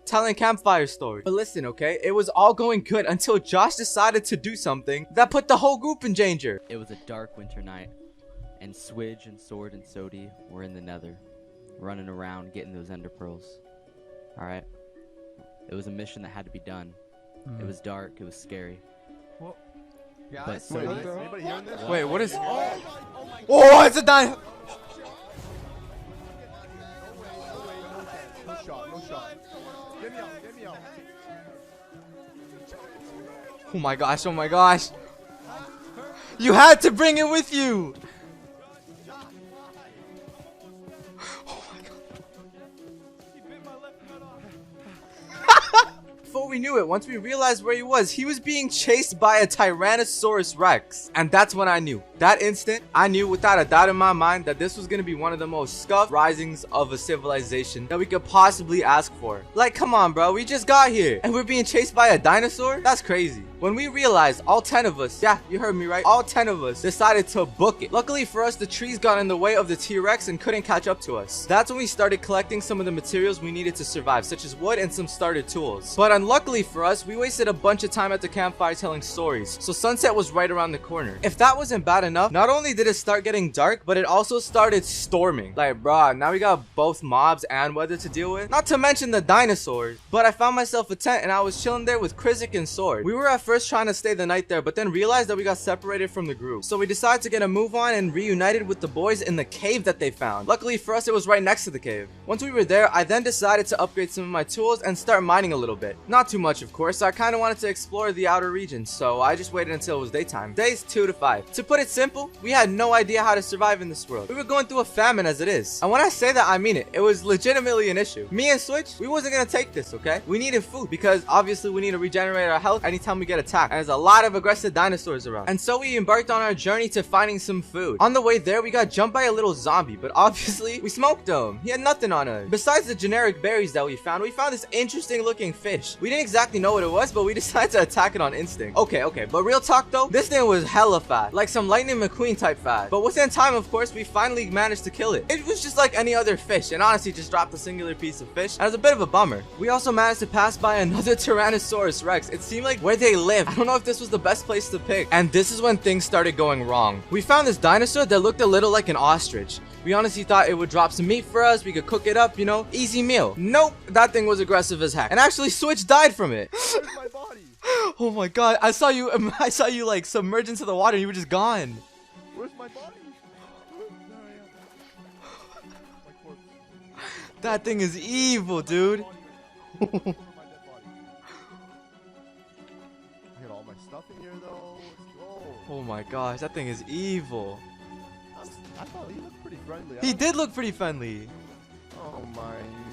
telling campfire stories. But listen, okay, it was all going good until Josh decided to do something that put the whole group in danger. It was a dark winter night, and Swidge and Sword and Sodi were in the nether, running around getting those ender pearls. Alright? It was a mission that had to be done. It was dark, it was scary. Well, But Sodi... anybody hearing this? Wait, what is... Oh, it's a dino... No shot, no shot. Get me out, get me out. Oh my gosh, oh my gosh. You had to bring it with you. Before we knew it, once we realized where he was being chased by a Tyrannosaurus Rex. And that's when I knew. That instant, I knew without a doubt in my mind that this was going to be one of the most scuffed risings of a civilization that we could possibly ask for. Like, come on, bro. We just got here and we're being chased by a dinosaur? That's crazy. When we realized, all 10 of us, yeah, you heard me right, all 10 of us decided to book it. Luckily for us, the trees got in the way of the T-Rex and couldn't catch up to us. That's when we started collecting some of the materials we needed to survive, such as wood and some starter tools. But unluckily for us, we wasted a bunch of time at the campfire telling stories, so sunset was right around the corner. If that wasn't bad enough, not only did it start getting dark, but it also started storming. Like, bruh, now we got both mobs and weather to deal with. Not to mention the dinosaurs. But I found myself a tent and I was chilling there with Krizik and Sword. We were at first trying to stay the night there, but then realized that we got separated from the group. So we decided to get a move on and reunited with the boys in the cave that they found. Luckily for us, it was right next to the cave. Once we were there, I then decided to upgrade some of my tools and start mining a little bit. Not too much, of course. I kind of wanted to explore the outer regions, so I just waited until it was daytime. Days 2 to 5. To put it simple, we had no idea how to survive in this world. We were going through a famine as it is. And when I say that, I mean it. It was legitimately an issue. Me and Switch, we wasn't gonna take this, okay? We needed food because obviously we need to regenerate our health anytime we get attacked. And there's a lot of aggressive dinosaurs around. And so we embarked on our journey to finding some food. On the way there, we got jumped by a little zombie, but obviously we smoked him. He had nothing on us. Besides the generic berries that we found this interesting looking fish. We didn't exactly know what it was, but we decided to attack it on instinct. Okay, but real talk though, this thing was hella fast. Like some Lightning McQueen type fast. But within time, of course, we finally managed to kill it. It was just like any other fish, and honestly just dropped a singular piece of fish. And it was a bit of a bummer. We also managed to pass by another Tyrannosaurus Rex. It seemed like where they live, I don't know if this was the best place to pick. And this is when things started going wrong. We found this dinosaur that looked a little like an ostrich. We honestly thought it would drop some meat for us. We could cook it up, you know, easy meal. Nope, that thing was aggressive as heck. And actually, Switch died from it. Where's my body? Oh my god, I saw you like submerge into the water and you were just gone. Where's my body? There I am. My corpse. That thing is evil, dude. I got all my stuff in here though. Let's go. Oh my gosh, that thing is evil. I thought he looked pretty friendly. He did look pretty friendly. Oh my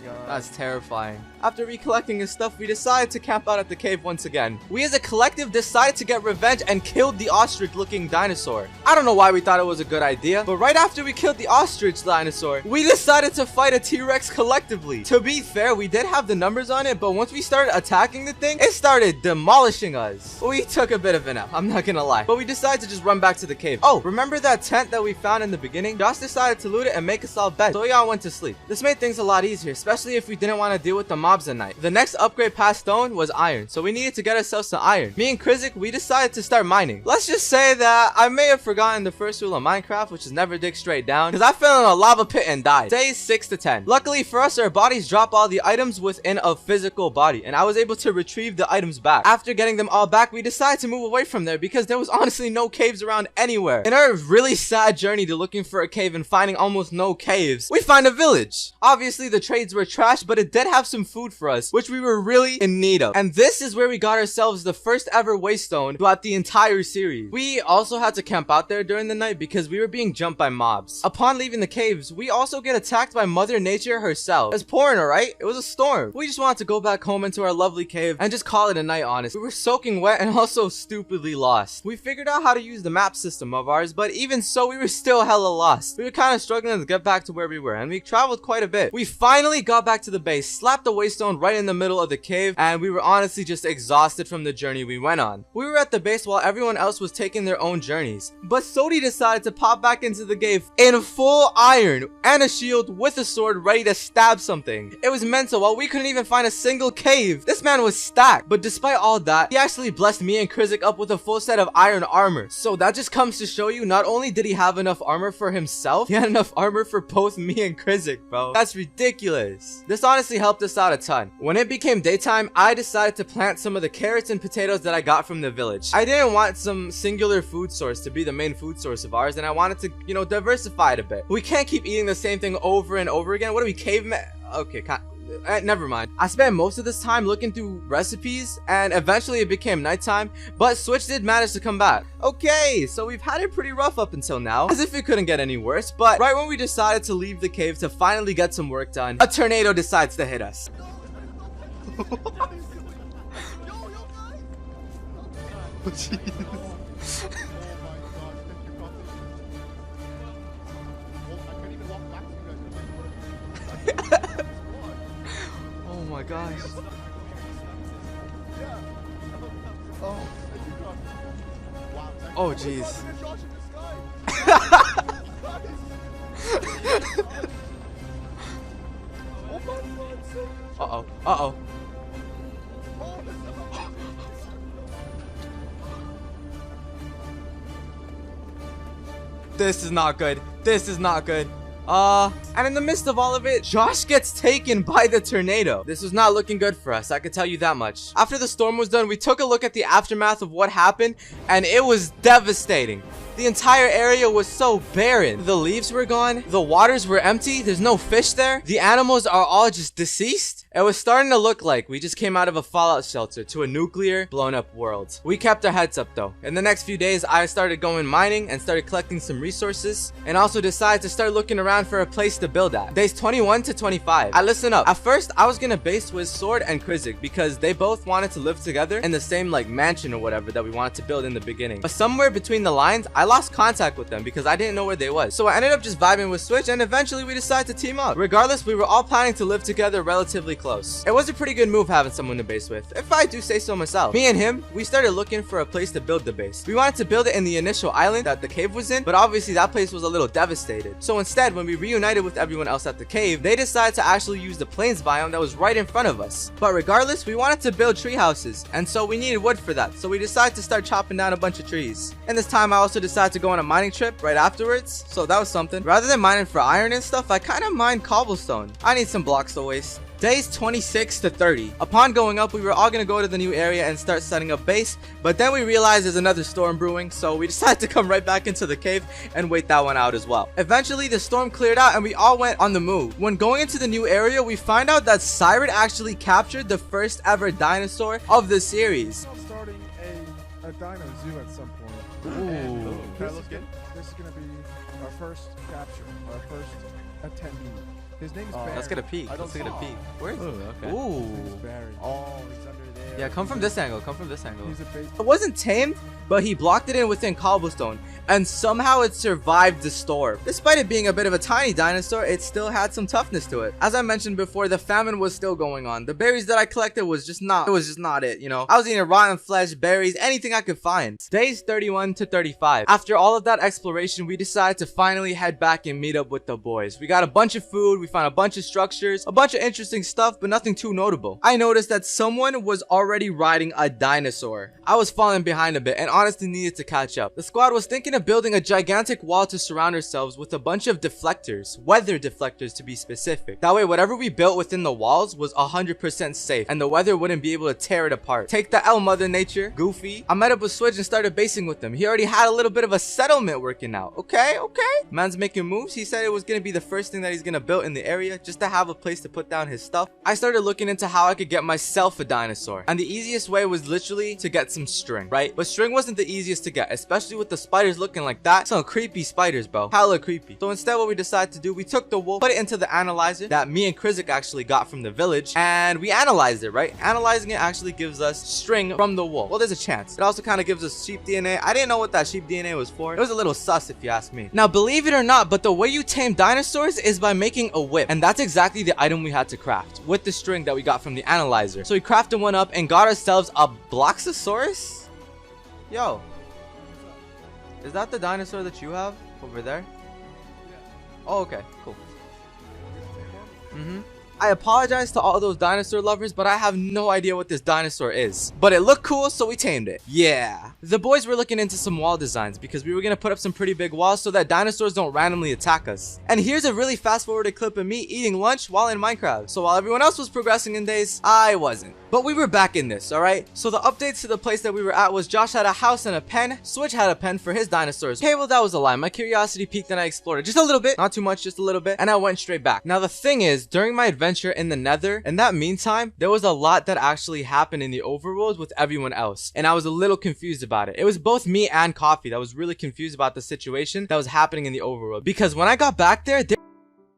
god. That's terrifying. After recollecting his stuff, we decided to camp out at the cave once again. We as a collective decided to get revenge and killed the ostrich-looking dinosaur. I don't know why we thought it was a good idea, but right after we killed the ostrich dinosaur, we decided to fight a T-Rex collectively. To be fair, we did have the numbers on it, but once we started attacking the thing, it started demolishing us. We took a bit of an L, I'm not gonna lie, but we decided to just run back to the cave. Oh, remember that tent that we found in the beginning? Josh decided to loot it and make us all beds, so we all went to sleep. This made things a lot easier, especially if we didn't want to deal with the mobs at night. The next upgrade past stone was iron, so we needed to get ourselves some iron. Me and Krizik, we decided to start mining. Let's just say that I may have forgotten the first rule of Minecraft, which is never dig straight down, because I fell in a lava pit and died. Days 6 to 10. Luckily for us, our bodies drop all the items within a physical body, and I was able to retrieve the items back. After getting them all back, we decided to move away from there because there was honestly no caves around anywhere. In our really sad journey to looking for a cave and finding almost no caves, we find a village. Obviously, the trades were trash, but it did have some food for us, which we were really in need of. And this is where we got ourselves the first ever waystone throughout the entire series. We also had to camp out there during the night because we were being jumped by mobs. Upon leaving the caves, we also get attacked by Mother Nature herself. It was pouring, alright? It was a storm. We just wanted to go back home into our lovely cave and just call it a night, honest. We were soaking wet and also stupidly lost. We figured out how to use the map system of ours, but even so, we were still hella lost. We were kind of struggling to get back to where we were, and we traveled quite a bit. We finally got back to the base, slapped the waystone right in the middle of the cave, and we were honestly just exhausted from the journey we went on. We were at the base while everyone else was taking their own journeys, but Sodi decided to pop back into the cave in full iron and a shield with a sword ready to stab something. It was mental. While we couldn't even find a single cave, this man was stacked. But despite all that, he actually blessed me and Krizik up with a full set of iron armor. So that just comes to show you, not only did he have enough armor for himself, he had enough armor for both me and Krizik, bro. That's ridiculous. This honestly helped us out a ton. When it became daytime, I decided to plant some of the carrots and potatoes that I got from the village. I didn't want some singular food source to be the main food source of ours, and I wanted to, you know, diversify it a bit. We can't keep eating the same thing over and over again. What are we, cavemen? Okay, never mind. I spent most of this time looking through recipes, and eventually it became nighttime, but Switch did manage to come back. Okay, so we've had it pretty rough up until now, as if it couldn't get any worse, but right when we decided to leave the cave to finally get some work done, a tornado decides to hit us. Oh my gosh. Oh jeez. Uh-oh. Uh-oh. This is not good. This is not good. And in the midst of all of it, Josh gets taken by the tornado. This was not looking good for us, I could tell you that much. After the storm was done, we took a look at the aftermath of what happened, and it was devastating. The entire area was so barren. The leaves were gone. The waters were empty. There's no fish there. The animals are all just deceased. It was starting to look like we just came out of a fallout shelter to a nuclear blown up world. We kept our heads up though. In the next few days, I started going mining and started collecting some resources, and also decided to start looking around for a place to build at. Days 21 to 25. I listen up. At first, I was gonna base with Sword and Krizik because they both wanted to live together in the same like mansion or whatever that we wanted to build in the beginning. But somewhere between the lines, I lost contact with them because I didn't know where they was. So I ended up just vibing with Switch, and eventually we decided to team up. Regardless, we were all planning to live together relatively close. It was a pretty good move having someone to base with, if I do say so myself. Me and him, we started looking for a place to build the base. We wanted to build it in the initial island that the cave was in, but obviously that place was a little devastated. So instead, when we reunited with everyone else at the cave, they decided to actually use the plains biome that was right in front of us. But regardless, we wanted to build tree houses, and so we needed wood for that. So we decided to start chopping down a bunch of trees. And this time I also decided to go on a mining trip right afterwards, so that was something. Rather than mining for iron and stuff, I kind of mined cobblestone. I need some blocks to waste. Days 26 to 30. Upon going up, we were all going to go to the new area and start setting up base, but then we realized there's another storm brewing, so we decided to come right back into the cave and wait that one out as well. Eventually, the storm cleared out and we all went on the move. When going into the new area, we find out that Siren actually captured the first ever dinosaur of the series. Starting a dino zoo at some point. Ooh. This is gonna be our first capture, our first attendee. His name is Barry. Let's get a peek. Let's get a peek. Where is he? Okay. Ooh. He's Barry. Oh, he's under there. Yeah, come from this angle. Come from this angle. He's a base. It wasn't tamed, but he blocked it in within cobblestone, and somehow it survived the storm. Despite it being a bit of a tiny dinosaur, it still had some toughness to it. As I mentioned before, the famine was still going on. The berries that I collected was just not it, you know. I was eating rotten flesh, berries, anything I could find. Days 31 to 35. After all of that exploration, we decided to finally head back and meet up with the boys. We got a bunch of food, we found a bunch of structures, a bunch of interesting stuff, but nothing too notable. I noticed that someone was already riding a dinosaur. I was falling behind a bit and honestly needed to catch up. The squad was thinking of building a gigantic wall to surround ourselves with a bunch of deflectors, weather deflectors to be specific. That way whatever we built within the walls was 100% safe and the weather wouldn't be able to tear it apart. Take the L, Mother Nature. Goofy. I met up with Switch and started basing with him. He already had a little bit of a settlement working out. Okay. Man's making moves. He said it was gonna be the first thing that he's gonna build in the area just to have a place to put down his stuff. I started looking into how I could get myself a dinosaur. And the easiest way was literally to get some string, right? But string wasn't the easiest to get, especially with the spiders looking like that. Some creepy spiders, bro. Hella creepy. So instead, what we decided to do, we took the wool, put it into the analyzer that me and Krizik actually got from the village, and we analyzed it, right? Analyzing it actually gives us string from the wool. Well, there's a chance. It also kind of gives us sheep DNA. I didn't know what that sheep DNA was for. It was a little sus, if you ask me. Now, believe it or not, but the way you tame dinosaurs is by making a whip. And that's exactly the item we had to craft with the string that we got from the analyzer. So we crafted one up and got ourselves a Bloxosaurus. Yo, is that the dinosaur that you have over there? Oh, okay, cool. I apologize to all those dinosaur lovers, but I have no idea what this dinosaur is. But it looked cool, so we tamed it. Yeah. The boys were looking into some wall designs because we were going to put up some pretty big walls so that dinosaurs don't randomly attack us. And here's a really fast-forwarded clip of me eating lunch while in Minecraft. So while everyone else was progressing in days, I wasn't. But we were back in this, alright? So the updates to the place that we were at was Josh had a house and a pen, Switch had a pen for his dinosaurs. Okay, well that was a lie. My curiosity peaked and I explored it just a little bit, not too much, just a little bit, and I went straight back. Now the thing is, during my adventure in the Nether, in that meantime, there was a lot that actually happened in the overworld with everyone else, and I was a little confused about it. It was both me and Coffee that was really confused about the situation that was happening in the overworld, because when I got back there